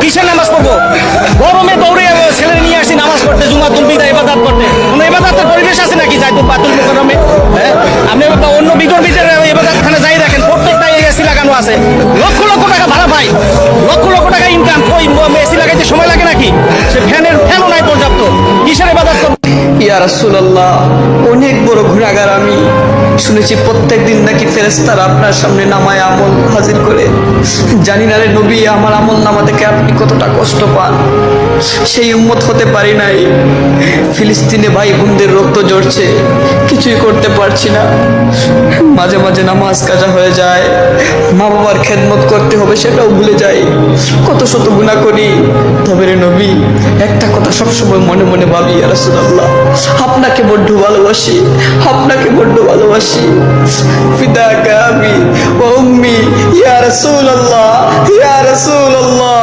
কিসের নামাজ পড়বো? গরমে দৌড়ে ছেলে নিয়ে আসি নামাজ পড়তে, জুমাতুল বিদা ইবাদত করতে। কোনো ইবাদতের পরিবেশ আছে নাকি যাইতুল বাতুল মুকাররমে? হ্যাঁ, আপনি অন্য বিতর্কিতের ইবাদতখানে যাই দেখেন, প্রত্যেকটাই এসি লাগানো আছে। লক্ষ লক্ষ টাকা ভাড়া পাই, লক্ষ লক্ষ টাকা ইনকাম। ওই এসি লাগাইতে সময় লাগে নাকি? সে ফ্যানও নাই পর্যাপ্ত, কিসের ইবাদত করবো? ইয়া রাসূলুল্লাহ, অনেক বড় গুনাহগার আমি। শুনেছি প্রত্যেক দিন নাকি ফেরেশতারা আপনার সামনে নামায় আমল হাজির করে। জানি না রে নবী, আমার আমল নামা থেকে আপনি কতটা কষ্ট পান। সেই উম্মত হতে পারি নাই। ফিলিস্তিনে ভাই বোনদের রক্ত ঝরছে, কিছুই করতে পারছি না। মাঝে মাঝে নামাজ কাজা হয়ে যায়, মা বাবার খেদমত করতে হবে সেটাও ভুলে যাই। কত শত গুনাহ করি। তবে রে নবী, একটা কথা সবসময় মনে মনে ভাবি, ইয়া রাসূলুল্লাহ, আপনাকে বড্ড ভালোবাসি, আপনাকে বড্ড ভালোবাসি। ফিদাকা আবি ওয়া উম্মি ইয়া রাসূলুল্লাহ, ইয়া রাসূলুল্লাহ।